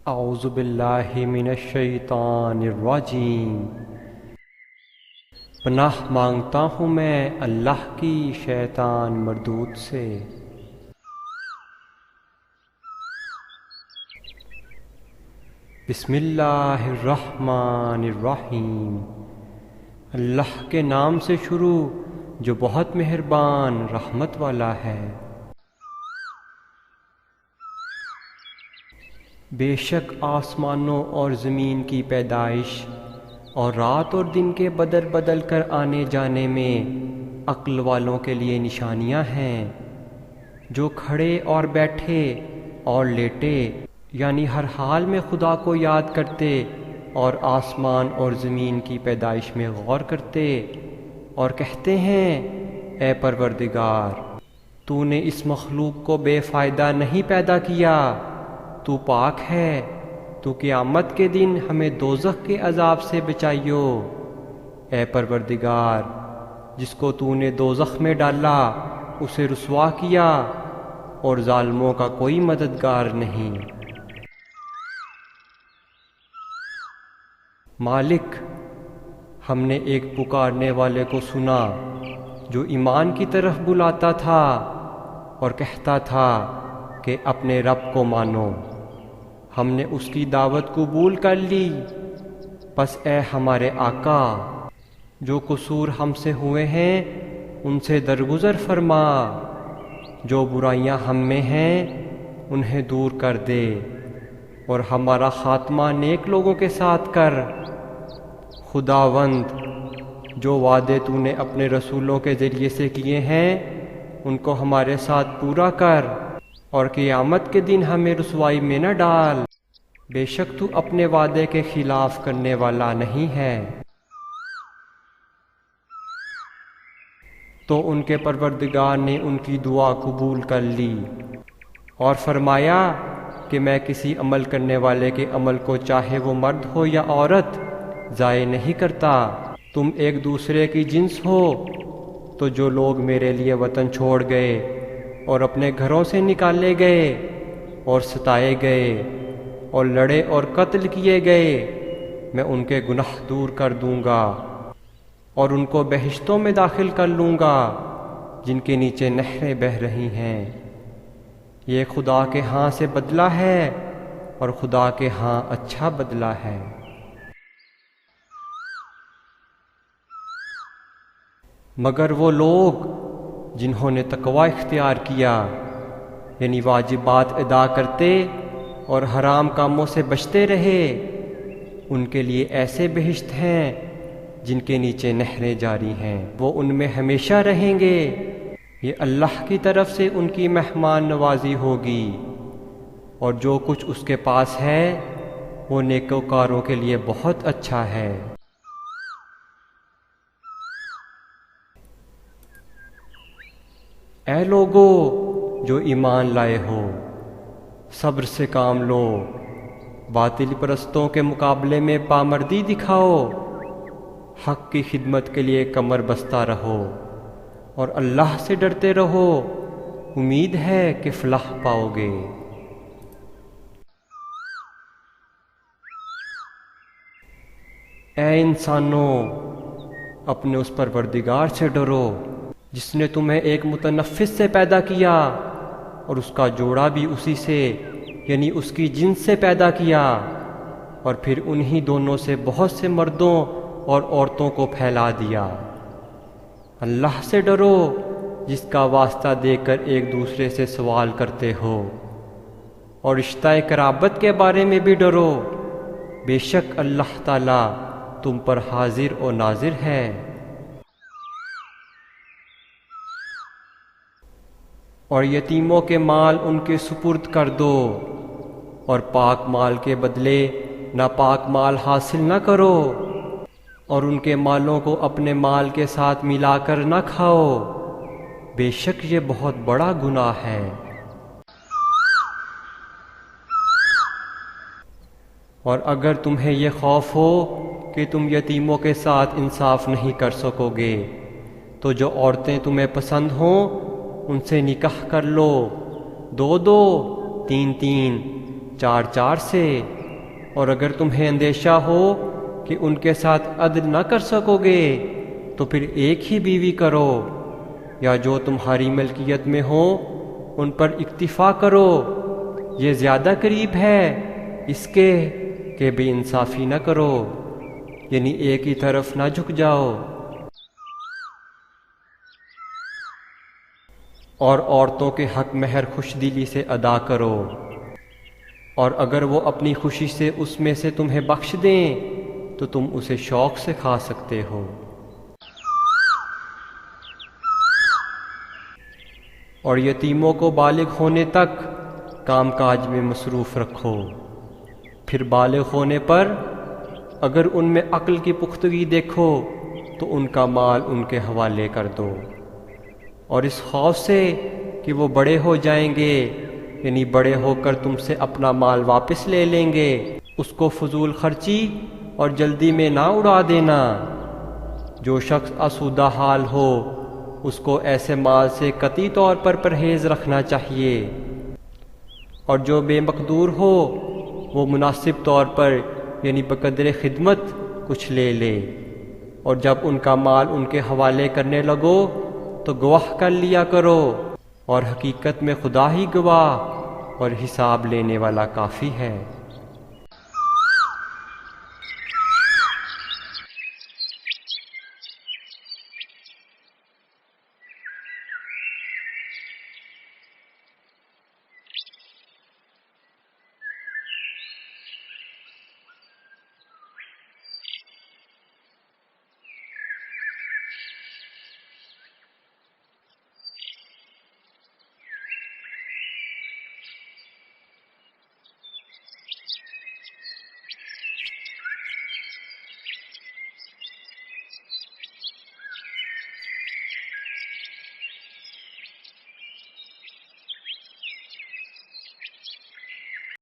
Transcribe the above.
اعوذ باللہ من الشیطان الرجیم۔ پناہ مانگتا ہوں میں اللہ کی شیطان مردود سے۔ بسم اللہ الرحمن الرحیم۔ اللہ کے نام سے شروع جو بہت مہربان رحمت والا ہے۔ بے شک آسمانوں اور زمین کی پیدائش اور رات اور دن کے بدل بدل کر آنے جانے میں عقل والوں کے لیے نشانیاں ہیں، جو کھڑے اور بیٹھے اور لیٹے یعنی ہر حال میں خدا کو یاد کرتے اور آسمان اور زمین کی پیدائش میں غور کرتے اور کہتے ہیں اے پروردگار، تو نے اس مخلوق کو بے فائدہ نہیں پیدا کیا، تو پاک ہے، تو قیامت کے دن ہمیں دوزخ کے عذاب سے بچائیو۔ اے پروردگار، جس کو تو نے دوزخ میں ڈالا اسے رسوا کیا اور ظالموں کا کوئی مددگار نہیں۔ مالک، ہم نے ایک پکارنے والے کو سنا جو ایمان کی طرف بلاتا تھا اور کہتا تھا کہ اپنے رب کو مانو۔ ہم نے اس کی دعوت قبول کر لی، پس اے ہمارے آقا، جو قصور ہم سے ہوئے ہیں ان سے درگزر فرما، جو برائیاں ہم میں ہیں انہیں دور کر دے اور ہمارا خاتمہ نیک لوگوں کے ساتھ کر۔ خداوند، جو وعدے تو نے اپنے رسولوں کے ذریعے سے کیے ہیں ان کو ہمارے ساتھ پورا کر، اور قیامت کے دن ہمیں رسوائی میں نہ ڈال، بے شک تو اپنے وعدے کے خلاف کرنے والا نہیں ہے۔ تو ان کے پروردگار نے ان کی دعا قبول کر لی اور فرمایا کہ میں کسی عمل کرنے والے کے عمل کو چاہے وہ مرد ہو یا عورت ضائع نہیں کرتا۔ تم ایک دوسرے کی جنس ہو، تو جو لوگ میرے لیے وطن چھوڑ گئے اور اپنے گھروں سے نکالے گئے اور ستائے گئے اور لڑے اور قتل کیے گئے، میں ان کے گناہ دور کر دوں گا اور ان کو بہشتوں میں داخل کر لوں گا جن کے نیچے نہریں بہہ رہی ہیں۔ یہ خدا کے ہاں سے بدلہ ہے اور خدا کے ہاں اچھا بدلہ ہے۔ مگر وہ لوگ جنہوں نے تقوی اختیار کیا، یعنی واجبات ادا کرتے اور حرام کاموں سے بچتے رہے، ان کے لیے ایسے بہشت ہیں جن کے نیچے نہریں جاری ہیں، وہ ان میں ہمیشہ رہیں گے۔ یہ اللہ کی طرف سے ان کی مہمان نوازی ہوگی، اور جو کچھ اس کے پاس ہے وہ نیکوکاروں کے لیے بہت اچھا ہے۔ اے لوگو جو ایمان لائے ہو، صبر سے کام لو، باطل پرستوں کے مقابلے میں پامردی دکھاؤ، حق کی خدمت کے لیے کمر بستہ رہو اور اللہ سے ڈرتے رہو، امید ہے کہ فلاح پاؤ گے۔ اے انسانوں، اپنے اس پروردگار سے ڈرو جس نے تمہیں ایک متنفس سے پیدا کیا اور اس کا جوڑا بھی اسی سے یعنی اس کی جنس سے پیدا کیا، اور پھر انہی دونوں سے بہت سے مردوں اور عورتوں کو پھیلا دیا۔ اللہ سے ڈرو جس کا واسطہ دے کر ایک دوسرے سے سوال کرتے ہو، اور رشتہ قرابت کے بارے میں بھی ڈرو، بے شک اللہ تعالی تم پر حاضر و ناظر ہے۔ اور یتیموں کے مال ان کے سپرد کر دو، اور پاک مال کے بدلے ناپاک مال حاصل نہ کرو، اور ان کے مالوں کو اپنے مال کے ساتھ ملا کر نہ کھاؤ، بے شک یہ بہت بڑا گناہ ہے۔ اور اگر تمہیں یہ خوف ہو کہ تم یتیموں کے ساتھ انصاف نہیں کر سکو گے، تو جو عورتیں تمہیں پسند ہوں ان سے نکاح کر لو، 2 2 3 3 چار سے، اور اگر تمہیں اندیشہ ہو کہ ان کے ساتھ عدل نہ کر سکو گے تو پھر ایک ہی بیوی کرو، یا جو تمہاری ملکیت میں ہو ان پر اکتفا کرو، یہ زیادہ قریب ہے اس کے کہ بے انصافی نہ کرو، یعنی ایک ہی طرف نہ جھک جاؤ۔ اور عورتوں کے حق مہر خوش دلی سے ادا کرو، اور اگر وہ اپنی خوشی سے اس میں سے تمہیں بخش دیں تو تم اسے شوق سے کھا سکتے ہو۔ اور یتیموں کو بالغ ہونے تک کام کاج میں مصروف رکھو، پھر بالغ ہونے پر اگر ان میں عقل کی پختگی دیکھو تو ان کا مال ان کے حوالے کر دو، اور اس خوف سے کہ وہ بڑے ہو جائیں گے، یعنی بڑے ہو کر تم سے اپنا مال واپس لے لیں گے، اس کو فضول خرچی اور جلدی میں نہ اڑا دینا۔ جو شخص آسودہ حال ہو اس کو ایسے مال سے قطعی طور پر پرہیز رکھنا چاہیے، اور جو بے مقدور ہو وہ مناسب طور پر یعنی بقدر خدمت کچھ لے لے، اور جب ان کا مال ان کے حوالے کرنے لگو تو گواہ کر لیا کرو، اور حقیقت میں خدا ہی گواہ اور حساب لینے والا کافی ہے۔